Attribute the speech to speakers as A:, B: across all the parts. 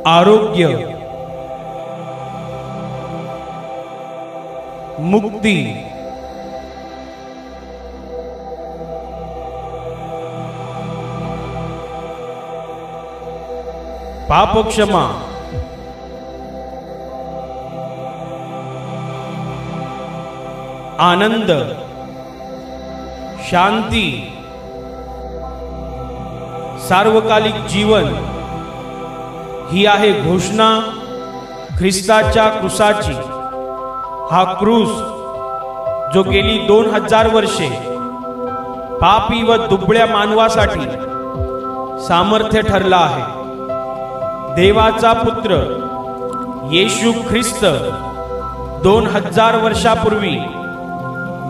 A: आरोग्य, मुक्ती, पापक्षमा, आनंद, शांती, सार्वकालिक जीवन ही आहे घोषणा ख्रिस्ताच्या क्रूसाची। हा क्रूस जो गेली 2000 वर्षे पापी व दुबळ्या मानवासाठी सामर्थ्य ठरला आहे। देवाचा पुत्र येशू ख्रिस्त 2000 वर्षापूर्वी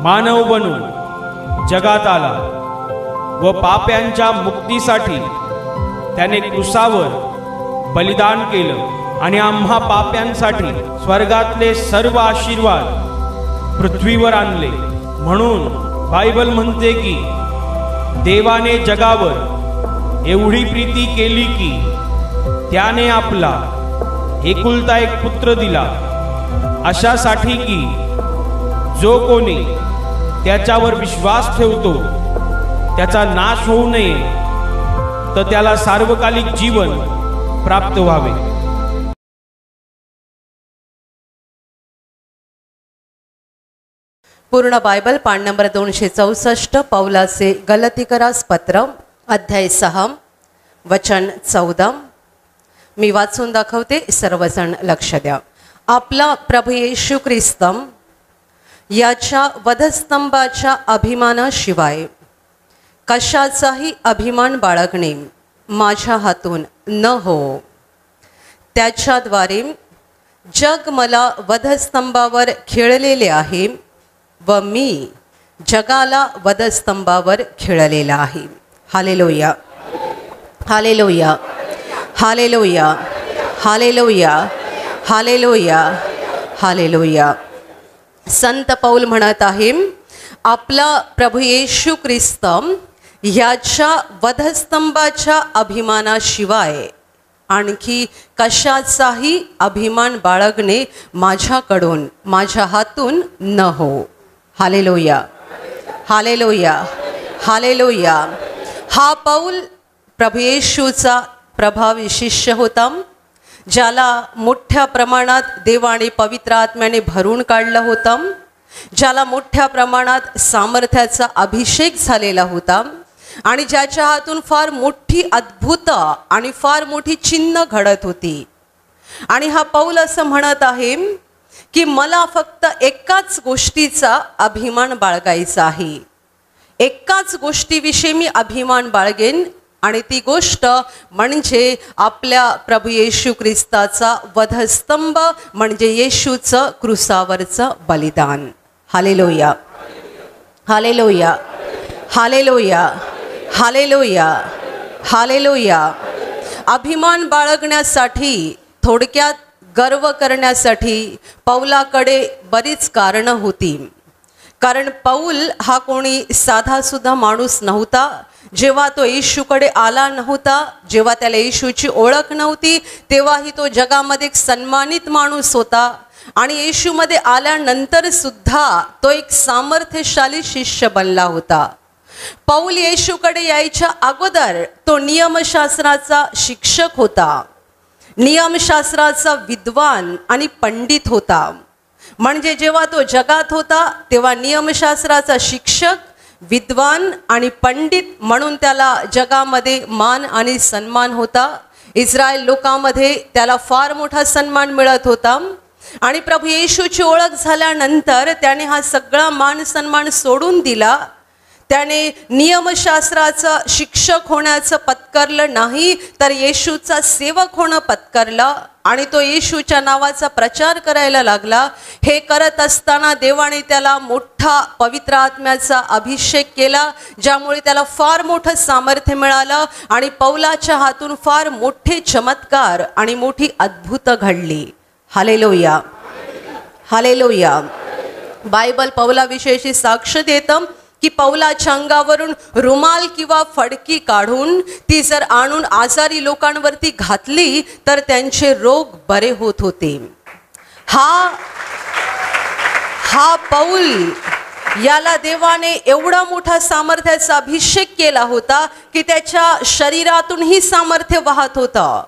A: मानव बनून जगात आला व पाप्यांच्या मुक्तीसाठी त्याने क्रूसावर बलिदान केलं आणि आम्हा पाप्यांसाठी स्वर्गातले सर्व आशीर्वाद पृथ्वीवर आणले। म्हणून बायबल म्हणते की देवाने जगावर एवढी प्रीती केली की त्याने आपला एकुलता एक पुत्र दिला, अशासाठी की जो कोणी त्याच्यावर विश्वास ठेवतो त्याचा नाश होऊ नये, तर त्याला सार्वकालिक जीवन प्राप्त व्हावे।
B: पूर्ण बायबल पान नंबर 264 पौलाचे गलतीकरास पत्र अध्याय 6 वचन 14। मी वाचून दाखवते, सर्वजण लक्ष द्या। आपला प्रभू येशू ख्रिस्त याच्या वधस्तंभाच्या अभिमानाशिवाय कशाचाही अभिमान बाळगणे माझ्या हातून न हो। त्याच्याद्वारे जग मला वधस्तंभावर खिळलेले आहे व मी जगाला वधस्तंभावर खिळलेला आहे। Hallelujah, hallelujah, hallelujah, hallelujah, hallelujah, hallelujah. संत पौल म्हणत आहे, आपला प्रभू येशू ख्रिस्त ह्याच्या वधस्तंभाच्या अभिमानाशिवाय आणखी कशाचाही अभिमान बाळगणे माझ्याकडून, माझ्या हातून न हो। Hallelujah, hallelujah, hallelujah. हा पौल प्रभू येशूचा प्रभावी शिष्य होता, ज्याला मोठ्या प्रमाणात देवाने पवित्र आत्म्याने भरून काढलं होतं, ज्याला मोठ्या प्रमाणात सामर्थ्याचा अभिषेक झालेला होता आणि ज्याच्या हातून फार मोठी अद्भुत आणि फार मोठी चिन्ह घडत होती। आणि हा पौल असं म्हणत आहे की मला फक्त एकाच गोष्टीचा अभिमान बाळगायचा आहे, एकाच गोष्टीविषयी मी अभिमान बाळगेन, आणि ती गोष्ट म्हणजे आपल्या प्रभू येशू ख्रिस्ताचा वधस्तंभ, म्हणजे येशूचं क्रूसावरचं बलिदान। Hallelujah, hallelujah, hallelujah, hallelujah, hallelujah. अभिमान बाळगण्यासाठी, थोडक्यात गर्व करण्यासाठी पौलाकडे बरीच कारणं होती। कारण पौल हा कोणी साधा सुद्धा माणूस नव्हता। जेव्हा तो येशूकडे आला नव्हता, जेव्हा त्याला येशूची ओळख नव्हती, तेव्हाही तो जगामध्ये एक सन्मानित माणूस होता। आणि येशूमध्ये आल्यानंतर सुद्धा तो एक सामर्थ्यशाली शिष्य बनला होता। पौल येशूकडे यायच्या अगोदर तो नियमशास्त्राचा शिक्षक होता, नियमशास्त्राचा विद्वान आणि पंडित होता। म्हणजे जेव्हा तो जगात होता तेव्हा नियमशास्त्राचा शिक्षक, विद्वान आणि पंडित म्हणून त्याला जगामध्ये मान आणि सन्मान होता। इस्रायल लोकांमध्ये त्याला फार मोठा सन्मान मिळत होता। आणि प्रभू येशूची ओळख झाल्यानंतर त्याने हा सगळा मान सन्मान सोडून दिला। त्याने नियमशास्त्राचं शिक्षक होण्याचं पत्करलं नाही, तर येशूचा सेवक होणं पत्करलं आणि तो येशूच्या नावाचा प्रचार करायला लागला। हे करत असताना देवाने त्याला मोठा पवित्र आत्म्याचा अभिषेक केला, ज्यामुळे त्याला फार मोठं सामर्थ्य मिळालं आणि पौलाच्या हातून फार मोठे चमत्कार आणि मोठी अद्भुत घडली। Hallelujah, hallelujah. बायबल पौलाविषयीची साक्ष देतं की पौलाच्या अंगावरून रुमाल किंवा फडकी काढून ती जर आणून आजारी लोकांवरती घातली तर त्यांचे रोग बरे होत होते. हा पौल याला देवाने एवढा मोठा सामर्थ्याचा अभिषेक केला होता की त्याच्या शरीरातून ही सामर्थ्य वाहत होतं.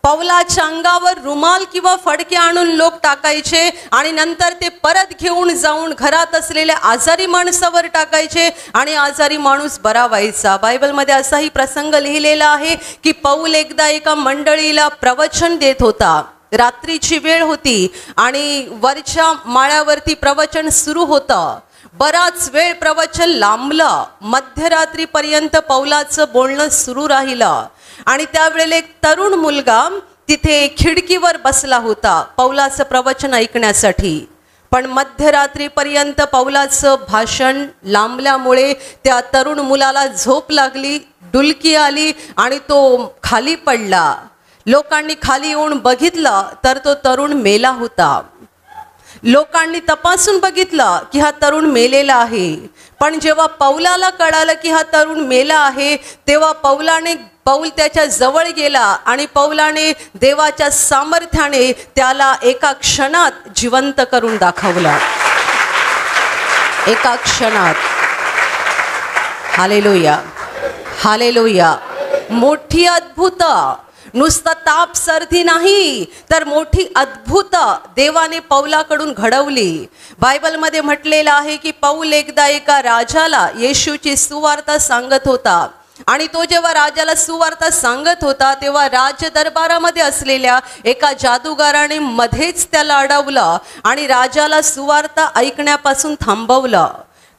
B: पौलाच्या अंगावर रुमाल किंवा फडके आणून लोक टाकायचे आणि नंतर ते परत घेऊन जाऊन घरात असलेल्या आजारी माणसावर टाकायचे आणि आजारी माणूस बरा व्हायचा. बायबलमध्ये असाही प्रसंग लिहिलेला आहे की पौल एकदा एका मंडळीला प्रवचन देत होता. रात्रीची वेळ होती आणि वरच्या माळ्यावरती प्रवचन सुरू होतं. बराच वेळ प्रवचन लांबलं. मध्यरात्रीपर्यंत पौलाचं बोलणं सुरू राहिलं आणि त्यावेळेला एक तरुण मुलगा तिथे खिडकीवर बसला होता पौलाचं प्रवचन ऐकण्यासाठी. पण मध्यरात्रीपर्यंत पौलाचं भाषण लांबल्यामुळे त्या तरुण मुलाला झोप लागली, डुलकी आली आणि तो खाली पडला. लोकांनी खाली येऊन बघितलं तर तो तरुण मेला होता. लोकांनी तपासून बघितलं की हा तरुण मेलेला आहे. पण जेव्हा पौलाला कळालं की हा तरुण मेला आहे तेव्हा पौल त्याच्या जवळ गेला आणि पौलाने देवाच्या सामर्थ्याने त्याला एका क्षणात जिवंत करून दाखवला. एका क्षणात. Hallelujah, hallelujah. मोठी अद्भुत, नुसतं ताप सर्दी नाही तर मोठी अद्भुत देवाने पौलाकडून घडवली. बायबलमध्ये म्हटलेलं आहे की पौल एकदा एका राजाला येशूची सुवार्ता सांगत होता आणि तो जेव्हा राजाला सुवार्ता सांगत होता तेव्हा राजदरबारामध्ये असलेल्या एका जादूगाराने मध्येच त्याला अडवलं आणि राजाला सुवार्ता ऐकण्यापासून थांबवलं.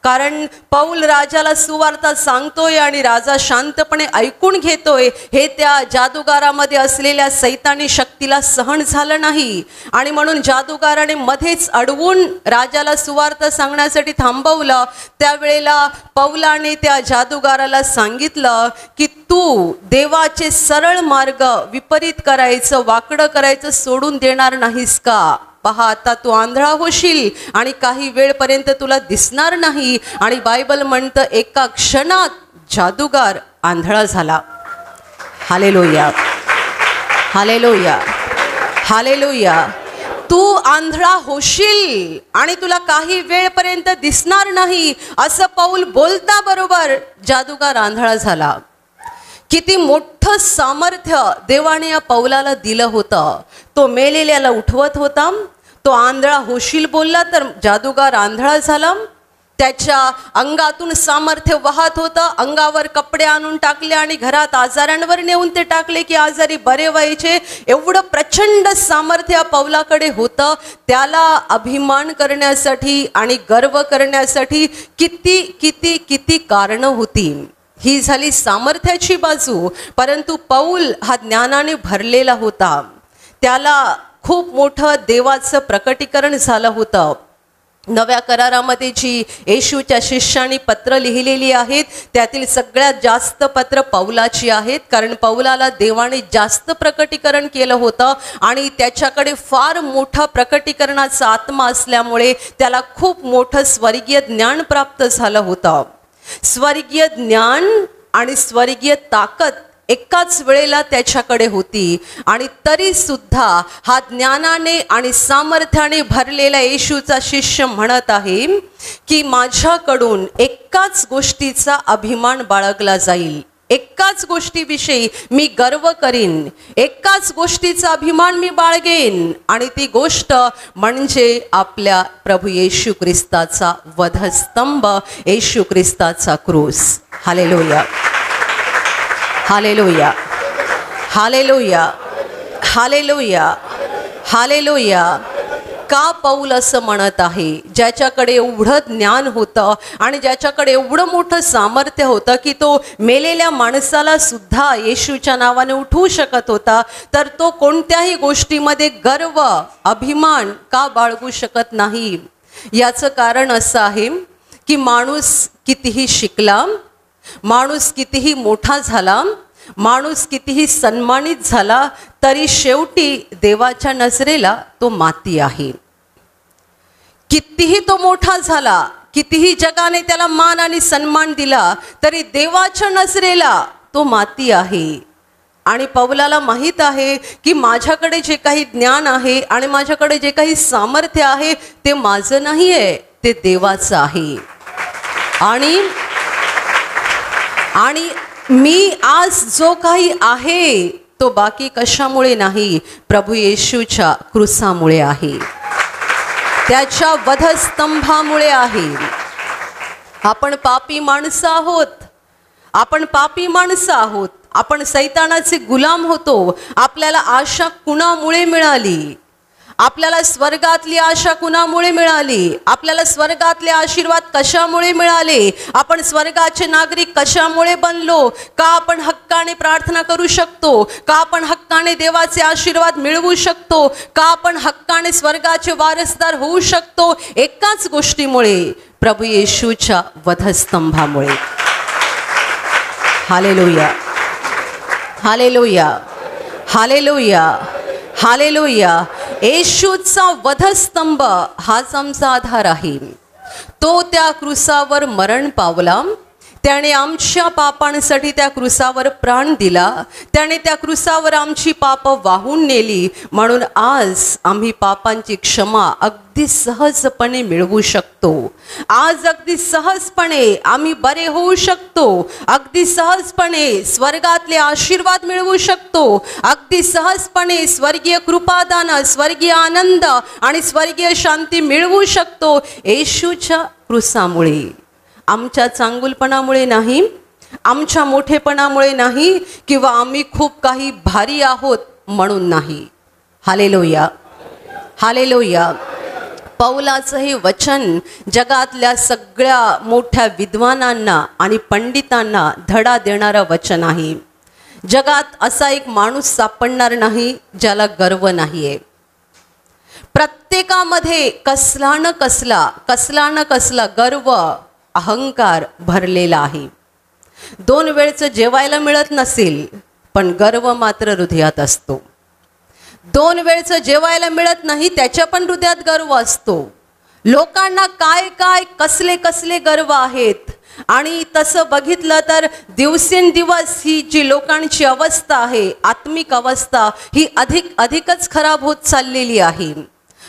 B: कारण पौल राजाला सुवार्ता सांगतोय आणि राजा शांतपणे ऐकून घेतोय हे त्या जादूगारामध्ये असलेल्या सैतानी शक्तीला सहन झालं नाही आणि म्हणून जादूगाराने मध्येच अडवून राजाला सुवार्ता सांगण्यासाठी थांबवलं. त्यावेळेला पौलाने त्या जादूगाराला सांगितलं की तू देवाचे सरळ मार्ग विपरीत करायचं, वाकडं करायचं सोडून देणार नाहीस का? पहा, आता तू आंधळा होशील आणि काही वेळपर्यंत तुला दिसणार नाही. आणि बायबल म्हणतं एका क्षणात जादूगार आंधळा झाला. Hallelujah, hallelujah, hallelujah. तू आंधळा होशील आणि तुला काही वेळपर्यंत दिसणार नाही असं पौल बोलता बरोबर जादूगार आंधळा झाला. किती मोठं सामर्थ्य देवाने या पौलाला दिलं होतं. तो मेलेल्याला उठवत होता. तो आंधळा होशील बोलला तर जादूगार आंधळा झाला. त्याच्या अंगातून सामर्थ्य वाहत होतं. अंगावर कपडे आणून टाकले आणि घरात आजारांवर नेऊन ते टाकले की आजारी बरे व्हायचे. एवढं प्रचंड सामर्थ्य पौलाकडे होतं. त्याला अभिमान करण्यासाठी आणि गर्व करण्यासाठी किती किती किती कारणं होती. ही झाली सामर्थ्याची बाजू. परंतु पौल हा ज्ञानाने भरलेला होता. त्याला खूप मोठं देवाचं प्रकटीकरण झालं होतं. नव्या करारामध्ये जी येशूच्या शिष्यांनी पत्र लिहिलेली आहेत त्यातील सगळ्यात जास्त पत्र पौलाची आहेत. कारण पौलाला देवाने जास्त प्रकटीकरण केलं होतं आणि त्याच्याकडे फार मोठा प्रकटीकरणाचा आत्मा असल्यामुळे त्याला खूप मोठं स्वर्गीय ज्ञान प्राप्त झालं होतं. स्वर्गीय ज्ञान आणि स्वर्गीय ताकद एकाच वेळेला त्याच्याकडे होती. आणि तरी सुद्धा हा ज्ञानाने आणि सामर्थ्याने भरलेला येशूचा शिष्य म्हणत आहे की माझ्याकडून एकाच गोष्टीचा अभिमान बाळगला जाईल. एकाच गोष्टीविषयी मी गर्व करीन. एकाच गोष्टीचा अभिमान मी बाळगेन आणि ती गोष्ट म्हणजे आपल्या प्रभू येशू ख्रिस्ताचा वधस्तंभ, येशू ख्रिस्ताचा क्रूस. Hallelujah, hallelujah, hallelujah, hallelujah, hallelujah. का पौल असं म्हणत आहे? ज्याच्याकडे एवढं ज्ञान होतं आणि ज्याच्याकडे एवढं मोठं सामर्थ्य होतं की तो मेलेल्या माणसाला सुद्धा येशूच्या नावाने उठवू शकत होता, तर तो कोणत्याही गोष्टीमध्ये गर्व, अभिमान का बाळगू शकत नाही? याचं कारण असं आहे की माणूस कितीही शिकला, माणूस कितीही मोठा झाला, माणूस कितीही सन्मानित झाला तरी शेवटी देवाच्या नजरेला तो माती आहे. कितीही तो मोठा झाला, कितीही जगाने त्याला मान आणि सन्मान दिला तरी देवाच्या नजरेला तो माती आहे. आणि पौलाला माहीत आहे की माझ्याकडे जे काही ज्ञान आहे आणि माझ्याकडे जे काही सामर्थ्य आहे ते माझं नाही आहे, ते देवाचं आहे. आणि मी आज जो काही आहे तो बाकी कशामुळे नाही, प्रभू येशूच्या क्रूसामुळे आहे, त्याच्या वधस्तंभामुळे आहे. आपण पापी माणसं आहोत, आपण पापी माणसं आहोत, आपण सैतानाचे गुलाम होतो. आपल्याला आशा कुणामुळे मिळाली? आपल्याला स्वर्गातली आशा कुणामुळे मिळाली? आपल्याला स्वर्गातले आशीर्वाद कशामुळे मिळाले? आपण स्वर्गाचे नागरिक कशामुळे बनलो? का आपण हक्काने प्रार्थना करू शकतो? का आपण हक्काने देवाचे आशीर्वाद मिळवू शकतो? का आपण हक्काने स्वर्गाचे वारसदार होऊ शकतो? एकाच गोष्टीमुळे, प्रभू येशूच्या वधस्तंभामुळे. Hallelujah, hallelujah, hallelujah, hallelujah. येशूचा वधस्तंभ हाच आमचा आधार आहे. तो त्या क्रूसावर मरण पावला, त्याने आमच्या पापांसाठी त्या क्रूसावर प्राण दिला, त्याने त्या क्रूसावर आमची पाप वाहून नेली. म्हणून आज आम्ही पापांची क्षमा अगदी सहजपणे मिळवू शकतो. आज अगदी सहजपणे आम्ही बरे होऊ शकतो. अगदी सहजपणे स्वर्गातले आशीर्वाद मिळवू शकतो. अगदी सहजपणे स्वर्गीय कृपादान, स्वर्गीय आनंद आणि स्वर्गीय शांती मिळवू शकतो येशूच्या क्रूसामुळे. आमच्या चांगुलपणामुळे नाही, आमच्या मोठेपणामुळे नाही, किंवा आम्ही खूप काही भारी आहोत म्हणून नाही. Hallelujah, hallelujah. पौलाचं हे वचन जगातल्या सगळ्या मोठ्या विद्वानांना आणि पंडितांना धडा देणारं वचन आहे. जगात असा एक माणूस सापडणार नाही ज्याला गर्व नाहीये. प्रत्येकामध्ये कसला न कसला गर्व, अहंकार भरलेला आहे. 2 वेळचं जेवायला मिळत नसेल पण गर्व मात्र हृदयात असतो. 2 वेळचं जेवायला मिळत नाही त्याच्या पण हृदयात गर्व असतो. लोकांना काय काय कसले कसले गर्व आहेत. आणि तसं बघितलं तर दिवसेंदिवस ही जी लोकांची अवस्था आहे, आत्मिक अवस्था, ही अधिकच खराब होत चाललेली आहे.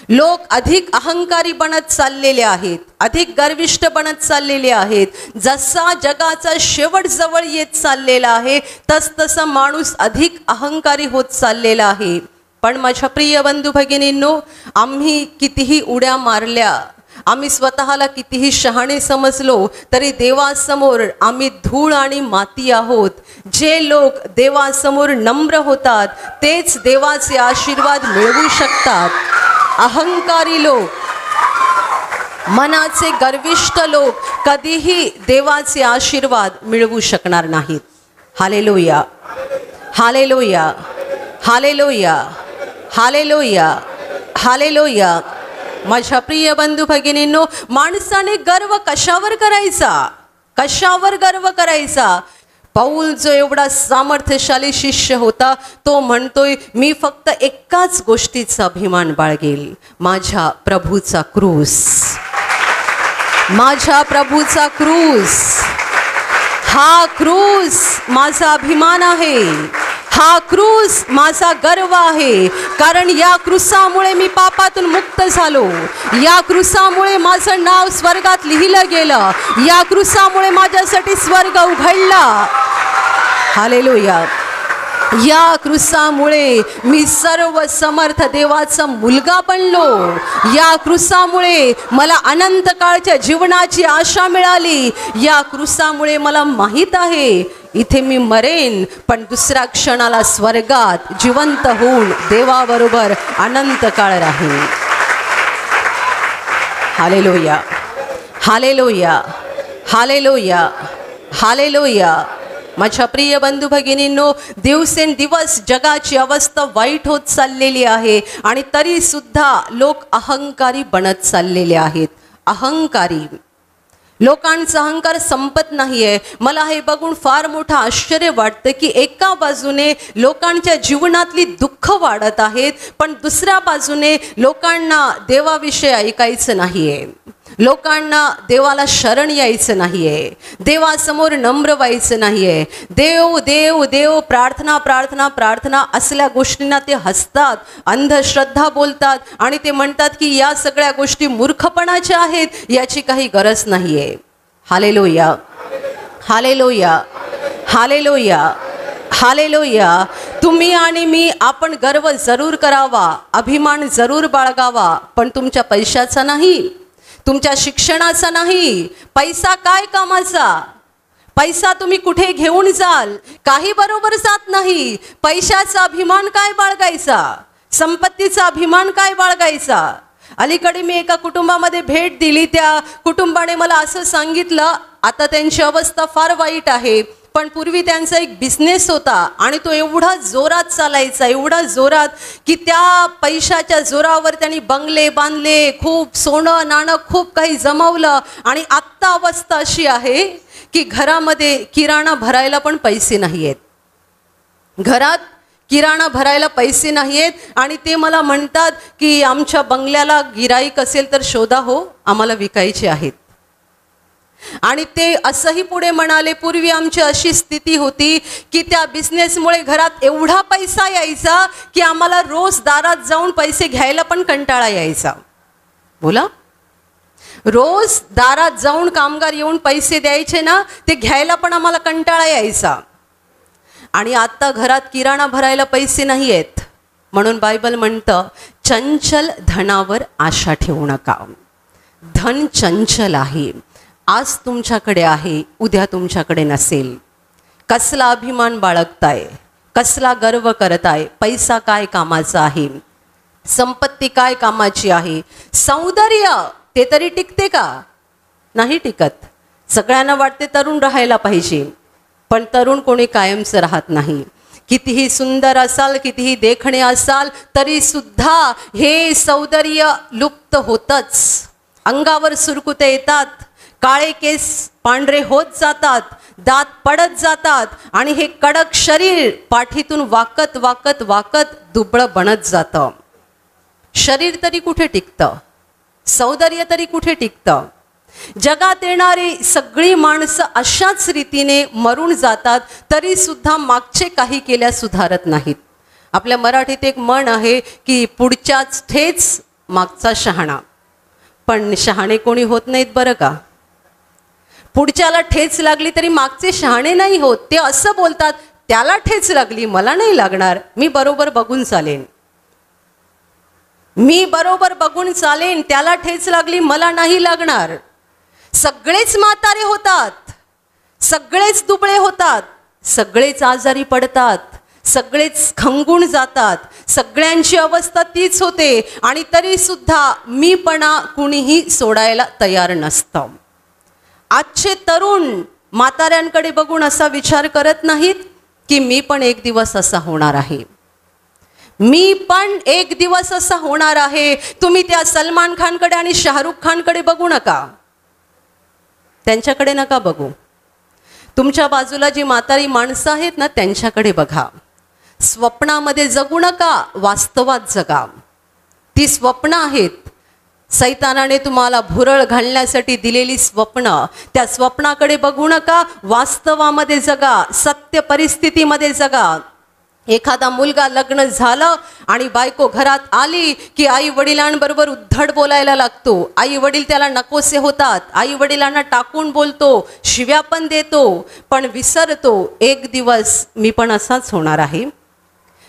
B: लोक अधिक अहंकारी बनत चाललेले आहेत, अधिक गर्विष्ठ बनत चाललेले आहेत. जसा जगाचा शेवट जवळ येत चाललेला आहे तसतसा माणूस अधिक अहंकारी होत चाललेला आहे. पण माझ्या प्रिय बंधू भगिनींनो, आम्ही कितीही उड्या मारल्या, आम्ही स्वतःला कितीही शहाणे समजलो तरी देवासमोर आम्ही धूळ आणि माती आहोत. जे लोक देवासमोर नम्र होतात तेच देवाचे आशीर्वाद मिळवू शकतात. अहंकारी लोक, मनाचे गर्विष्ठ लोक कधीही देवाचे आशीर्वाद मिळवू शकणार नाहीत. Hallelujah, hallelujah, hallelujah, hallelujah, hallelujah. माझ्या प्रिय बंधू भगिनींनो, माणसाने गर्व कशावर करायचा? कशावर गर्व करायचा? पौल जो एवढा सामर्थ्यशाली शिष्य होता तो म्हणतोय, मी फक्त एकाच गोष्टीचा अभिमान बाळगेल, माझ्या प्रभूचा क्रूस, माझ्या प्रभूचा क्रूस. हा क्रूस माझा अभिमान आहे, हा क्रूस माझा गर्व आहे. कारण या क्रूसामुळे मी पापातून मुक्त झालो. या क्रूसामुळे माझं नाव स्वर्गात लिहिलं गेलं. या क्रूसामुळे माझ्यासाठी स्वर्ग उघडला. हालेलुया. या क्रूसामुळे मी सर्व समर्थ देवाचा मुलगा बनलो. या क्रूसामुळे मला अनंत काळच्या जीवनाची आशा मिळाली. या क्रूसामुळे मला माहीत आहे इथे मी मरेन पण दुसऱ्या क्षणाला स्वर्गात जिवंत होऊन देवाबरोबर अनंत काळ राहीन. Hallelujah, hallelujah, hallelujah, hallelujah. माझ्या प्रिय बंधू भगिनींनो, दिवसेंदिवस जगाची अवस्था वाईट होत चाललेली आहे आणि तरी सुद्धा लोक अहंकारी बनत चाललेले आहेत. अहंकारी लोकांचा अहंकार संपत नाहीये. मला हे बघून फार मोठं आश्चर्य वाटतं की एका बाजूने लोकांच्या जीवनातली दुःख वाढत आहेत पण दुसऱ्या बाजूने लोकांना देवाविषयी ऐकायचं नाहीये. लोकांना देवाला शरण यायचं नाहीये, देवासमोर नम्र व्हायचं नाहीये. देव देव देव, प्रार्थना प्रार्थना प्रार्थना असल्या गोष्टींना ते हसतात, अंधश्रद्धा बोलतात आणि ते म्हणतात की या सगळ्या गोष्टी मूर्खपणाच्या आहेत, याची काही गरज नाहीये. Hallelujah, hallelujah, hallelujah, hallelujah. तुम्ही आणि मी आपण गर्व जरूर करावा, अभिमान जरूर बाळगावा, पण तुमच्या पैशाचा नाही, तुमच्या शिक्षणाचा नाही. पैसा काय कामाचा? पैसा तुम्ही कुठे घेऊन जाल, काही बरोबर जात नाही. पैशाचा अभिमान काय बाळगायचा, संपत्तीचा अभिमान काय बाळगायचा. अलीकडे मी एका कुटुंबामध्ये भेट दिली. त्या कुटुंबाने मला असं सांगितलं, आता त्यांची अवस्था फार वाईट आहे, पण पूर्वी त्यांचा एक बिझनेस होता आणि तो एवढा जोरात चालायचा, एवढा जोरात की त्या पैशाच्या जोरावर त्यांनी बंगले बांधले, खूप सोनं नाणं खूप काही जमवलं. आणि आत्ता अवस्था अशी आहे की घरामध्ये किराणा भरायला पण पैसे नाही आहेत, घरात किराणा भरायला पैसे नाही आहेत. आणि ते मला म्हणतात की आमच्या बंगल्याला गिराईक असेल तर शोधा हो, आम्हाला विकायचे आहेत. आणि ते असंही पुढे म्हणाले, पूर्वी आमची अशी स्थिती होती की त्या बिझनेसमुळे घरात एवढा पैसा यायचा की आम्हाला रोज दारात जाऊन पैसे घ्यायला पण कंटाळा यायचा. बोला, रोज दारात जाऊन कामगार येऊन पैसे द्यायचे ना, ते घ्यायला पण आम्हाला कंटाळा यायचा. आणि आता घरात किराणा भरायला पैसे नाही आहेत, म्हणून बायबल म्हणतं चंचल धनावर आशा ठेवू नका. धन चंचल आहे, आज तुमच्याकडे आहे, उद्या तुमच्याकडे नसेल. कसला अभिमान बाळगताय, कसला गर्व करताय. पैसा काय कामाचा आहे, संपत्ती काय कामाची आहे. सौंदर्य ते तरी टिकते का? नाही टिकत. सगळ्यांना वाटते तरुण राहायला पाहिजे, पण तरुण कोणी कायमचं राहत नाही. कितीही सुंदर असाल, कितीही देखणे असाल, तरी सुद्धा हे सौंदर्य लुप्त होतच. अंगावर सुरकुते येतात, काळे केस पांढरे होत जातात, दात पडत जातात आणि हे कडक शरीर पाठीतून वाकत वाकत वाकत दुबळं बनत जातं. शरीर तरी कुठे टिकतं, सौंदर्य तरी कुठे टिकतं. जगात येणारी सगळी माणसं अशाच रीतीने मरून जातात, तरी सुद्धा मागचे काही केल्यास सुधारत नाहीत. आपल्या मराठीत एक म्हण आहे की पुढच्याच ठेच मागचा शहाणा. पण शहाणे कोणी होत नाहीत बरं का. पुढच्याला ठेच लागली तरी मागचे शहाणे नाही होत. ते असं बोलतात, त्याला ठेच लागली मला नाही लागणार, मी बरोबर बघून चालेन, मी बरोबर बघून चालेन, त्याला ठेच लागली मला नाही लागणार. सगळेच म्हातारे होतात, सगळेच दुबळे होतात, सगळेच आजारी पडतात, सगळेच खंगून जातात, सगळ्यांची अवस्था तीच होते. आणि तरी सुद्धा मीपणा कुणीही सोडायला तयार नसतं. आजचे तरुण म्हाताऱ्यांकडे बघून असा विचार करत नाहीत की मी पण एक दिवस असा होणार आहे, मी पण एक दिवस असा होणार आहे. तुम्ही त्या सलमान खानकडे आणि शाहरुख खानकडे बघू नका, त्यांच्याकडे नका बघू. तुमच्या बाजूला जी म्हातारी माणसं आहेत ना, त्यांच्याकडे बघा. स्वप्नामध्ये जगू नका, वास्तवात जगा. ती स्वप्न आहेत, सैतानाने तुम्हाला भुरळ घालण्यासाठी दिलेली स्वप्न. त्या स्वप्नाकडे बघू नका, वास्तवामध्ये जगा, सत्य परिस्थितीमध्ये जगा. एखादा मुलगा लग्न झालं आणि बायको घरात आली की आई वडिलांबरोबर उद्धट बोलायला लागतो. आई वडील त्याला नकोसे होतात, आई वडिलांना टाकून बोलतो, शिव्या पण देतो, पण विसरतो एक दिवस मी पण असाच होणार आहे,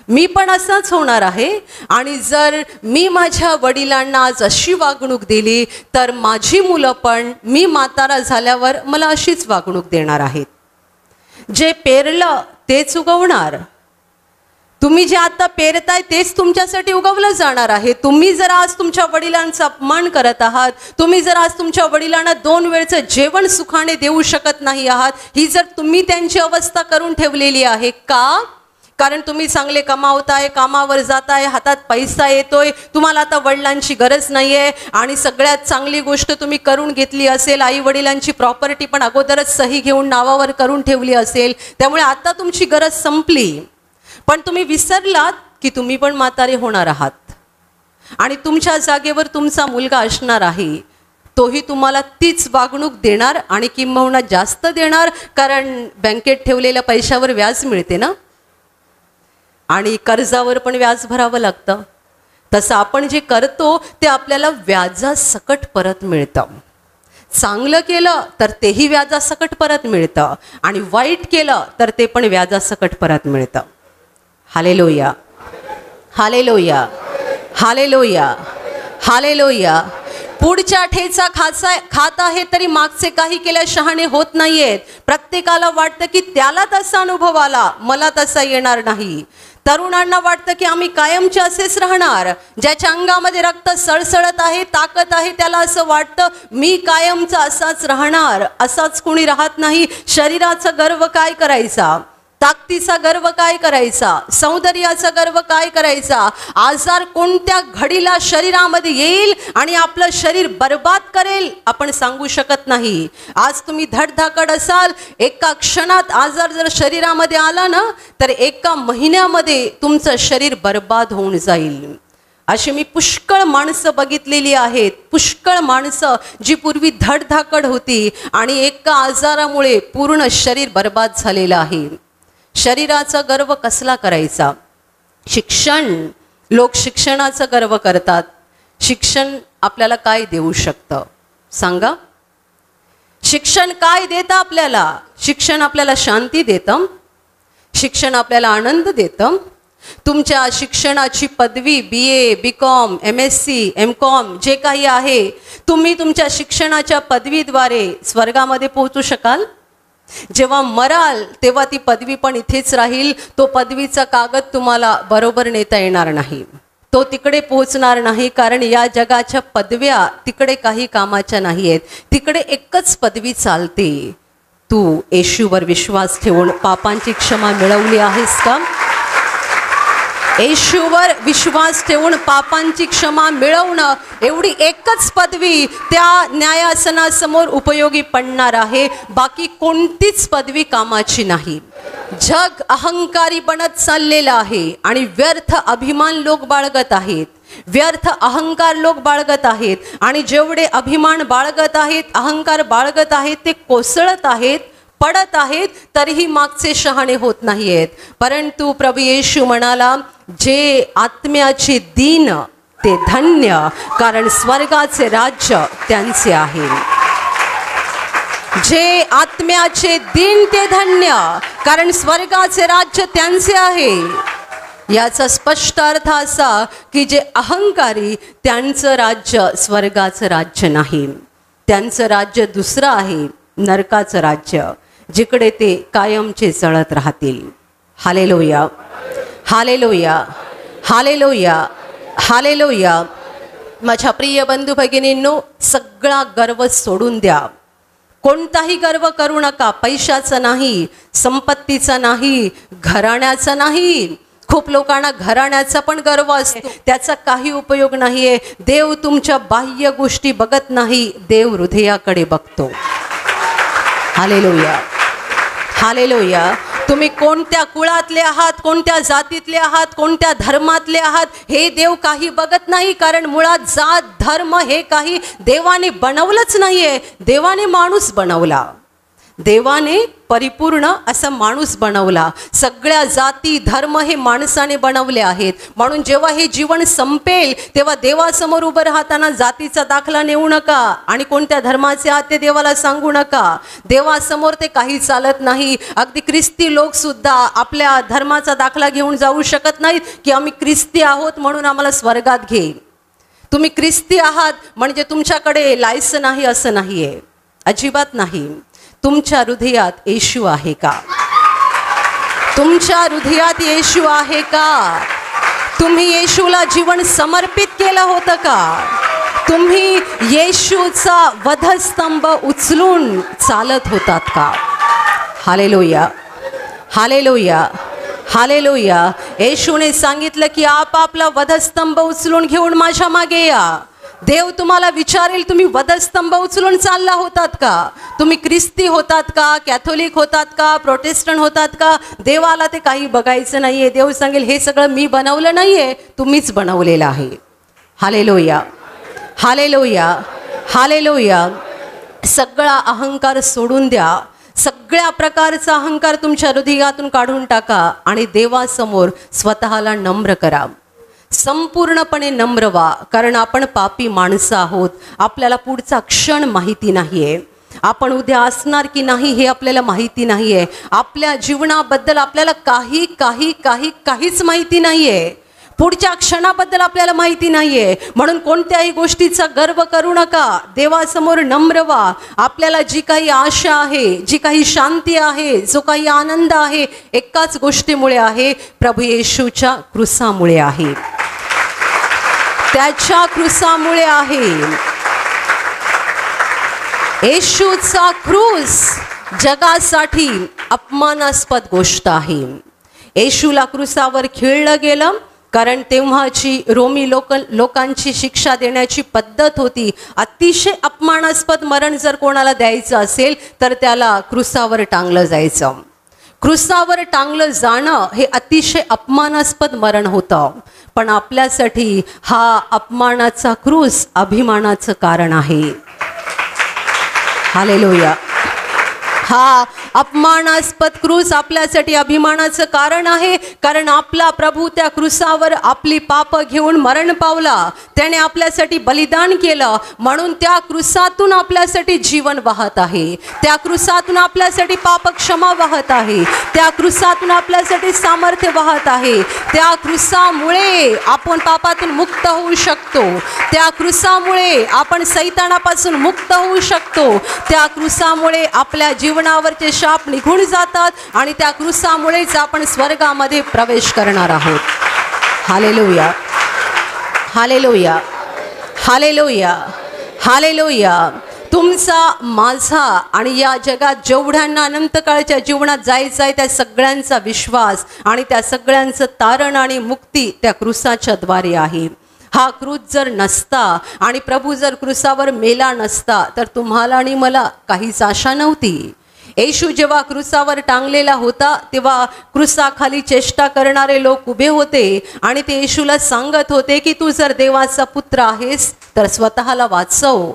B: मी पण असाच होणार आहे. आणि जर मी माझ्या वडिलांना आज अशी वागणूक दिली तर माझी मुलं पण मी म्हातारा झाल्यावर मला अशीच वागणूक देणार आहेत. जे पेरलं तेच उगवणार. तुम्ही जे आता पेरताय तेच तुमच्यासाठी उगवलं जाणार आहे. तुम्ही जर आज तुमच्या वडिलांचा अपमान करत आहात, तुम्ही जर आज तुमच्या वडिलांना 2 वेळचं जेवण सुखाने देऊ शकत नाही आहात, ही जर तुम्ही त्यांची अवस्था करून ठेवलेली आहे का? कारण तुम्ही चांगले कमावताय, कामावर जाताय, हातात पैसा येतोय, तुम्हाला आता वडिलांची गरज नाही आहे. आणि सगळ्यात चांगली गोष्ट तुम्ही करून घेतली असेल, आई वडिलांची प्रॉपर्टी पण अगोदरच सही घेऊन नावावर करून ठेवली असेल, त्यामुळे आता तुमची गरज संपली. पण तुम्ही विसरलात की तुम्ही पण म्हातारे होणार आहात आणि तुमच्या जागेवर तुमचा मुलगा असणार आहे. तोही तुम्हाला तीच वागणूक देणार आणि किंबहुना जास्त देणार, कारण बँकेत ठेवलेल्या पैशावर व्याज मिळते ना, आणि कर्जावर पण व्याज भरावं लागतं. तसं आपण जे करतो ते आपल्याला व्याजासकट परत मिळतं. चांगलं केलं तर तेही व्याजासकट परत मिळतं, आणि वाईट केलं तर ते पण व्याजासकट परत मिळतं. Hallelujah, hallelujah, hallelujah, hallelujah. पुढच्या ठेचा खात आहे तरी मागचे काही केल्या शहाणे होत नाहीयेत. प्रत्येकाला वाटतं की त्याला तसा अनुभव आला, मला तसा येणार नाही. तरुणांना वाटतं की आम्ही कायमचे असेच राहणार. ज्याच्या अंगामध्ये रक्त सळसळत आहे, ताकद आहे, त्याला असं वाटतं मी कायमचा असाच राहणार. असाच कोणी राहत नाही. शरीराचा गर्व काय करायचा, ताकदीचा गर्व काय करायचा, सौंदर्याचा गर्व काय करायचा. आजार कोणत्या घडीला शरीरामध्ये येईल आणि आपलं शरीर बर्बाद करेल आपण सांगू शकत नाही. आज तुम्ही धडधाकड असाल, एका क्षणात आजार जर शरीरामध्ये आला ना तर एका महिन्यामध्ये तुमचं शरीर बर्बाद होऊन जाईल. अशी मी पुष्कळ माणसं बघितलेली आहेत, पुष्कळ माणसं जी पूर्वी धडधाकड होती आणि एका आजारामुळे पूर्ण शरीर बर्बाद झालेलं आहे. शरीराचा गर्व कसला करायचा. शिक्षण, लोक शिक्षणाचा गर्व करतात. शिक्षण आपल्याला काय देऊ शकतं सांगा. शिक्षण काय देतं आपल्याला. शिक्षण आपल्याला शांती देतं, शिक्षण आपल्याला आनंद देतं. तुमच्या शिक्षणाची पदवी BA, BCom, MSc, MCom जे काही आहे, तुम्ही तुमच्या शिक्षणाच्या पदवीद्वारे स्वर्गामध्ये पोहोचू शकाल. जेव्हा मराल तेव्हा ती पदवी पण इथेच राहील. तो पदवीचा कागद तुम्हाला बरोबर नेता येणार नाही, तो तिकडे पोहोचणार नाही, कारण या जगाच्या पदव्या तिकडे काही कामाच्या नाही आहेत. तिकडे एकच पदवी चालते. तू येशूवर विश्वास ठेवून पापांची क्षमा मिळवली आहेस का. येशूवर विश्वास ठेवून पापांची क्षमा मिळवणं, एवढी एकच पदवी त्या न्यायासनासमोर उपयोगी पडणार आहे. बाकी कोणतीच पदवी कामाची नाही. जग अहंकारी बनत चाललेलं आहे आणि व्यर्थ अभिमान लोक बाळगत आहेत, व्यर्थ अहंकार लोक बाळगत आहेत. आणि जेवढे अभिमान बाळगत आहेत, अहंकार बाळगत आहेत, ते कोसळत आहेत, पडत आहेत, तरीही मागचे शहाणे होत नाहीयेत. परंतु प्रभू येशू म्हणाला, जे आत्म्याचे दीन ते धन्य, कारण स्वर्गाचे राज्य त्यांचे आहे. जे आत्म्याचे दीन ते धन्य, कारण स्वर्गाचे राज्य त्यांचे आहे. याचा स्पष्ट अर्थ असा की जे अहंकारी, त्यांचं राज्य स्वर्गाचं राज्य नाही. त्यांचं राज्य दुसरं आहे, नरकाचं राज्य, जिकडे ते कायमचे जळत राहतील. Hallelujah, hallelujah, hallelujah, hallelujah. माझ्या प्रिय बंधू भगिनींनो, सगळा गर्व सोडून द्या. कोणताही गर्व करू नका. पैशाचा नाही, संपत्तीचा नाही, घराण्याचा नाही. खूप लोकांना घराण्याचा पण गर्व असतो, त्याचा काही उपयोग नाहीये. देव तुमच्या बाह्य गोष्टी बघत नाही, देव हृदयाकडे बघतो. Hallelujah, hallelujah. तुम्ही कोणत्या कुळातले आहात, कोणत्या जातीतले आहात, कोणत्या धर्मातले आहात, हे देव काही बघत नाही. कारण मुळात जात धर्म हे काही देवाने बनवलंच नाहीये. देवाने माणूस बनवला, देवाने परिपूर्ण असा माणूस बनवला. सगळ्या जाती धर्म हे माणसाने बनवले आहेत. म्हणून जेव्हा हे जीवन संपेल तेव्हा देवासमोर उभं राहताना जातीचा दाखला नेऊ नका आणि कोणत्या धर्माचे आहात ते देवाला सांगू नका. देवासमोर ते काही चालत नाही. अगदी ख्रिस्ती लोक सुद्धा आपल्या धर्माचा दाखला घेऊन जाऊ शकत नाहीत की आम्ही ख्रिस्ती आहोत म्हणून आम्हाला स्वर्गात घे. तुम्ही ख्रिस्ती आहात म्हणजे तुमच्याकडे लायसन आहे असं नाहीये, अजिबात नाही. तुमच्या हृदयात येशू आहे का. तुमच्या हृदयात येशू आहे का. तुम्ही येशूला जीवन समर्पित केलं होतं का. तुम्ही येशूचा वधस्तंभ उचलून चालत होतात का. Hallelujah, hallelujah, hallelujah. येशूने सांगितलं की आपापला वधस्तंभ उचलून घेऊन माझ्या मागे या. देव तुम्हाला विचारेल, तुम्ही वधस्तंभ उचलून चालला होतात का. तुम्ही ख्रिस्ती होतात का, कॅथोलिक होतात का, प्रोटेस्टंट होतात का. देवाला ते काही बघायचं नाहीये. देव सांगेल हे सगळं मी बनवलं नाहीये, तुम्हीच बनवलेलं आहे. Hallelujah, hallelujah, hallelujah. सगळा अहंकार सोडून द्या. सगळ्या प्रकारचा अहंकार तुमच्या हृदयातून काढून टाका आणि देवासमोर स्वतःला नम्र करा. संपूर्णपणे नम्र व्हा. कारण आपण पापी माणसं आहोत. आपल्याला पुढचा क्षण माहिती नाहीये. आपण उद्या असणार की नाही हे आपल्याला माहिती नाहीये. आपल्या जीवनाबद्दल आपल्याला काहीच माहिती नाहीये. पुढच्या क्षणाबद्दल आपल्याला माहिती नाहीये. म्हणून कोणत्याही गोष्टीचा गर्व करू नका. देवासमोर नम्र व्हा. आपल्याला जी काही आशा आहे, जी काही शांती आहे, जो काही आनंद आहे, एकाच गोष्टीमुळे आहे, प्रभू येशूच्या क्रूसामुळे आहे. त्याच्या क्रूसामुळे आहे. येशूचा क्रूस जगासाठी अपमानास्पद गोष्ट आहे. येशूला क्रूसावर खिळलं गेलं कारण तेव्हाची रोमी लोकांची शिक्षा देण्याची पद्धत होती. अतिशय अपमानास्पद मरण जर कोणाला द्यायचं असेल तर त्याला क्रूसावर टांगलं जायचं. क्रूसावर टांगलं जाणं हे अतिशय अपमानास्पद मरण होतं. पण आपल्यासाठी हा अपमानाचा क्रूस अभिमानाचं कारण आहे. हालेलुया. हा अपमानास्पद क्रूस आपल्यासाठी अभिमानाचं कारण आहे. कारण आपला प्रभू त्या क्रूसावर आपली पाप घेऊन मरण पावला. त्याने आपल्यासाठी बलिदान केलं. म्हणून त्या क्रूसातून आपल्यासाठी जीवन वाहत आहे. त्या क्रूसातून आपल्यासाठी पाप क्षमा वाहत आहे. त्या क्रूसातून आपल्यासाठी सामर्थ्य वाहत आहे. त्या क्रूसामुळे आपण पापातून मुक्त होऊ शकतो. त्या क्रूसामुळे आपण सैतानापासून मुक्त होऊ शकतो. त्या क्रूसामुळे आपल्या जीवनावरचे शाप निघून जातात आणि त्या क्रूसामुळेच आपण स्वर्गामध्ये प्रवेश करणार आहोत. हालेलुया. हालेलुया. हालेलुया. हालेलुया. तुमचा, माझा आणि या जगात जेवढ्यांना अनंतकाळच्या जीवनात जायचं आहे त्या सगळ्यांचा विश्वास आणि त्या सगळ्यांचं तारण आणि मुक्ती त्या क्रूसाच्या द्वारे आहे. हा क्रूस जर नसता आणि प्रभू जर क्रूसावर मेला नसता तर तुम्हाला आणि मला काहीच आशा नव्हती. येशू जेव्हा क्रूसावर टांगलेला होता तेव्हा क्रूसाखाली चेष्टा करणारे लोक उभे होते आणि ते येशूला सांगत होते की तू जर देवाचा पुत्र आहेस तर स्वतःला वाचव.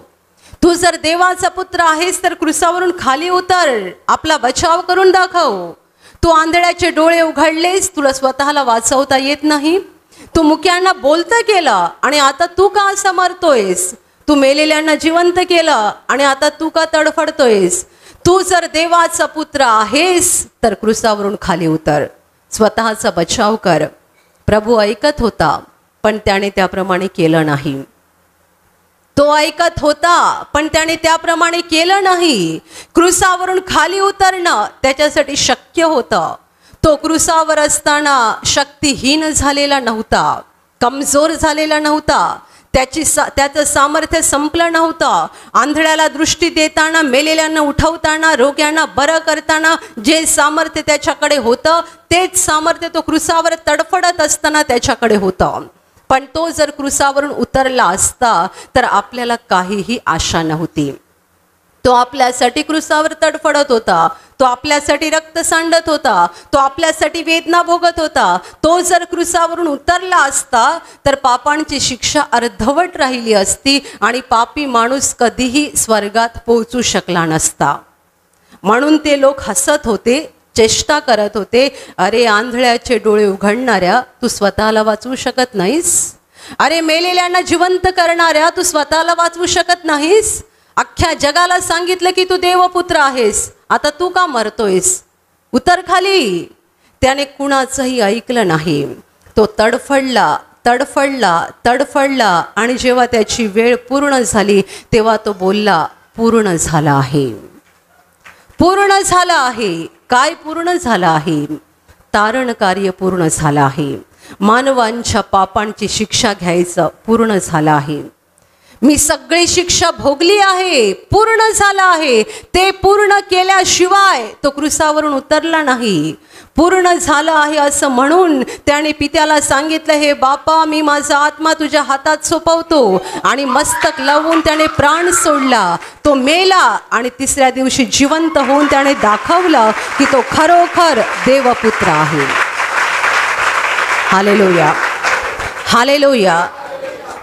B: तू जर देवाचा पुत्र आहेस तर क्रूसावरून खाली उतर, आपला बचाव करून दाखव. तू आंधळ्याचे डोळे उघडलेस, तुला स्वतःला वाचवता येत नाही. तू मुक्यांना बोलतं केलं आणि आता तू का असं मरतोयस. तू मेलेल्यांना जिवंत केलं आणि आता तू का तडफडतोयस. तू जर देवाचा पुत्र आहेस तर क्रूसावरून खाली उतर, स्वतःचा बचाव कर. प्रभू ऐकत होता पण त्याने त्याप्रमाणे केलं नाही. तो ऐकत होता पण त्याने त्याप्रमाणे केलं नाही. क्रूसावरून खाली उतरणं त्याच्यासाठी शक्य होतं. तो क्रूसावर असताना शक्तिहीन झालेला नव्हता, कमजोर झालेला नव्हता. त्याचं सामर्थ्य संपलं नव्हतं. आंधळ्याला दृष्टी देताना, मेलेल्यांना उठवताना, रोग्यांना बरं करताना जे सामर्थ्य त्याच्याकडे होतं तेच सामर्थ्य तो क्रूसावर तडफडत असताना त्याच्याकडे होतं. पण तो जर क्रूसावरून उतरला असता तर आपल्याला काहीही आशा नव्हती. तो आपल्यासाठी क्रूसावर तडफडत होता. तो आपल्यासाठी रक्त सांडत होता. तो आपल्यासाठी वेदना भोगत होता. तो जर क्रूसावरून उतरला असता तर पापांची शिक्षा अर्धवट राहिली असती आणि पापी माणूस कधीही स्वर्गात पोहोचू शकला नसता. म्हणून ते लोक हसत होते, चेष्टा करत होते. अरे आंधळ्याचे डोळे उघडणाऱ्या, तू स्वतःला वाचवू शकत नाहीस. अरे मेलेल्यांना जिवंत करणाऱ्या, तू स्वतःला वाचवू शकत नाहीस. अख्ख्या जगाला सांगितलं की तू देवपुत्र आहेस, आता तू का मरतोयस. उतर खाली. त्याने कुणाचंही ऐकलं नाही. तो तडफडला तडफडला तडफडला आणि जेव्हा त्याची वेळ पूर्ण झाली तेव्हा तो बोलला, पूर्ण झाला आहे. पूर्ण झालं आहे. काय पूर्ण झालं आहे. तारण कार्य पूर्ण झालं आहे. मानवांच्या पापांची शिक्षा घ्यायचं पूर्ण झालं आहे. मी सगळी शिक्षा भोगली आहे, पूर्ण झालं आहे. ते पूर्ण केल्याशिवाय तो क्रूसावरून उतरला नाही. पूर्ण झालं आहे असं म्हणून त्याने पित्याला सांगितलं, हे बापा, मी माझा आत्मा तुझ्या हातात सोपवतो. आणि मस्तक लावून त्याने प्राण सोडला. तो मेला आणि तिसऱ्या दिवशी जिवंत होऊन त्याने दाखवलं की तो खरोखर देवपुत्र आहे. हालेलुया. हालेलुया.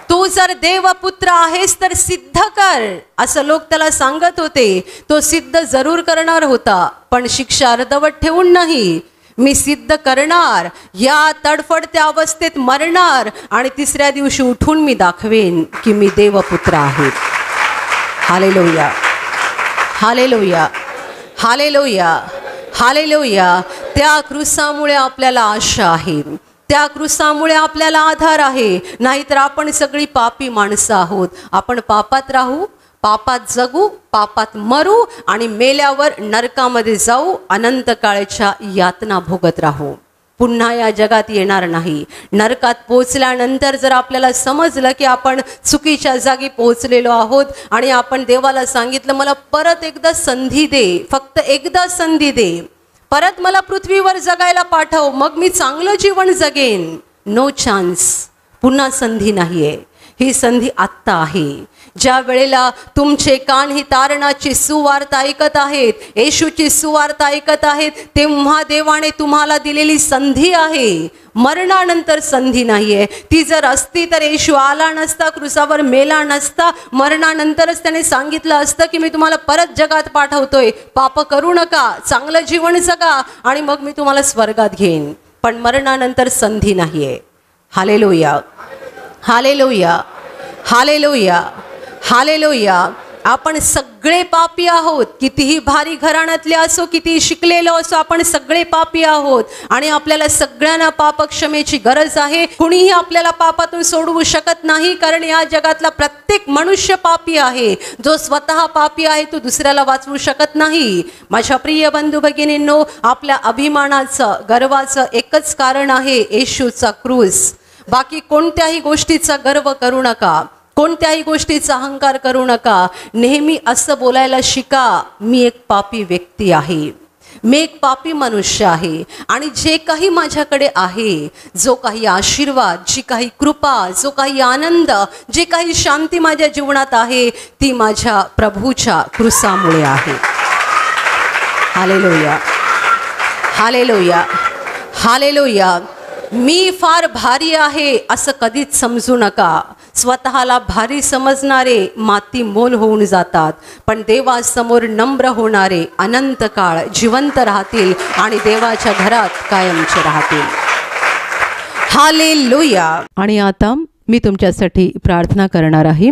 B: तू जर देवपुत्र आहेस तर सिद्ध कर, असं लोक त्याला सांगत होते. तो सिद्ध जरूर करणार होता, पण शिक्षा अर्धवट ठेवून नाही. मी सिद्ध करणार, या तडफडत्या अवस्थेत मरणार आणि तिसऱ्या दिवशी उठून मी दाखवेन की मी देवपुत्र आहे. Hallelujah, hallelujah, hallelujah, hallelujah. त्या क्रूसामुळे आपल्याला आशा आहे, त्या क्रूसामुळे आपल्याला आधार आहे. नाहीतर आपण सगळी पापी माणसं आहोत. आपण पापात राहू, पापात जगू, पापात मरू आणि मेल्यावर नरकामध्ये जाऊ, अनंत काळाच्या यातना भोगत राहू. पुन्हा या जगात येणार नाही. नरकात पोहोचल्यानंतर जर आपल्याला समजलं की आपण चुकीच्या जागी पोहोचलेलो आहोत आणि आपण देवाला सांगितलं मला परत एकदा संधी दे, फक्त एकदा संधी दे, परत मला पृथ्वीवर जगायला पाठव, मग मी चांगलं जीवन जगेन. नो चान्स, पुन्हा संधी नाहीये. ही संधी आत्ता आहे. ज्या वेळेला तुमचे कान ही तारणाची सुवार्ता ऐकत आहेत, येशूची सुवार्ता ऐकत आहेत, तेव्हा देवाने तुम्हाला दिलेली संधी आहे. मरणानंतर संधी नाहीये. ती जर असती तर येशू आला नसता, क्रूसावर मेला नसता. मरणानंतरच त्याने सांगितलं असतं की मी तुम्हाला परत जगात पाठवतोय, पाप करू नका, चांगलं जीवन जगा आणि मग मी तुम्हाला स्वर्गात घेईन. पण मरणानंतर संधी नाहीये. Hallelujah, hallelujah, hallelujah, hallelujah. आपण सगळे पापी आहोत. कितीही भारी घराण्यातले असो, कितीही शिकलेलो असो, आपण सगळे पापी आहोत आणि आपल्याला सगळ्यांना पापक्षमेची गरज आहे. कुणीही आपल्याला पापातून सोडवू शकत नाही, कारण या जगातला प्रत्येक मनुष्य पापी आहे. जो स्वतः पापी आहे तो दुसऱ्याला वाचवू शकत नाही. माझ्या प्रिय बंधू भगिनींनो, आपल्या अभिमानाचं, गर्वाचं एकच कारण आहे, येशूचा क्रूस. बाकी कोणत्याही गोष्टीचा गर्व करू नका, कोणत्याही गोष्टीचा अहंकार करू नका. नेहमी असं बोलायला शिका, मी एक पापी व्यक्ती आहे, मी एक पापी मनुष्य आहे आणि जे काही माझ्याकडे आहे, जो काही आशीर्वाद, जी काही कृपा, जो काही आनंद, जे काही शांती माझ्या जीवनात आहे, ती माझ्या प्रभूच्या क्रूसामुळे आहे. Hallelujah, hallelujah, hallelujah. मी फार भारी आहे असं कधीच समजू नका. स्वतःला भारी समजणारे माती मोल होऊन जातात, पण देवासमोर नम्र होणारे अनंत काळ जिवंत राहतील आणि देवाच्या घरात कायमचे राहतील. हालेलुया. आणि आता मी तुमच्यासाठी प्रार्थना करणार आहे.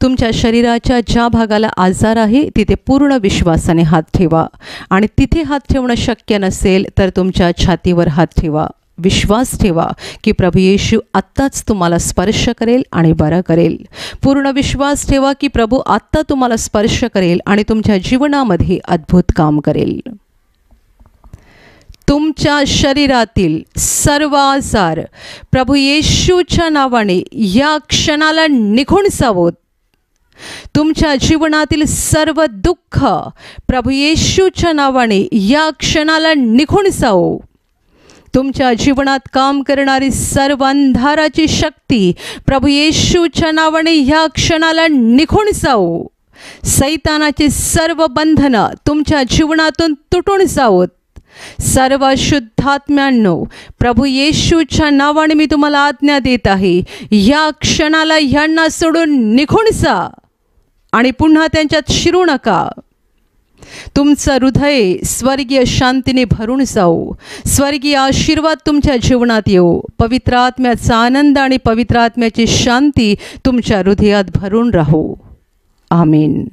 B: तुमच्या शरीराच्या ज्या भागाला आजार आहे तिथे पूर्ण विश्वासाने हात ठेवा आणि तिथे हात ठेवणं शक्य नसेल तर तुमच्या छातीवर हात ठेवा. विश्वास ठेवा की प्रभू येशू आत्ताच तुम्हाला स्पर्श करेल आणि बरं करेल. पूर्ण विश्वास ठेवा की प्रभू आत्ता तुम्हाला स्पर्श करेल आणि तुमच्या जीवनामध्ये अद्भुत काम करेल. तुमच्या शरीरातील सर्व आजार प्रभू येशूच्या नावाने या क्षणाला निघून जावोत. तुमच्या जीवनातील सर्व दुःख प्रभू येशूच्या नावाने या क्षणाला निघून जावो. तुमच्या जीवनात काम करणारी सर्व अंधाराची शक्ती प्रभू येशूच्या नावाने ह्या क्षणाला निघून जावो. सैतानाची सर्व बंधनं तुमच्या जीवनातून तुटून जावोत. सर्व शुद्धात्म्यांनो, प्रभू येशूच्या नावाने मी तुम्हाला आज्ञा देत आहे, या क्षणाला ह्यांना सोडून निघून जा आणि पुन्हा त्यांच्यात शिरू नका. तुमचं हृदय स्वर्गीय शांतीने भरून जाऊ. स्वर्गीय आशीर्वाद तुमच्या जीवनात येऊ. पवित्र आत्म्याचा आनंद आणि पवित्र आत्म्याची शांती तुमच्या हृदयात भरून राहू. आमीन.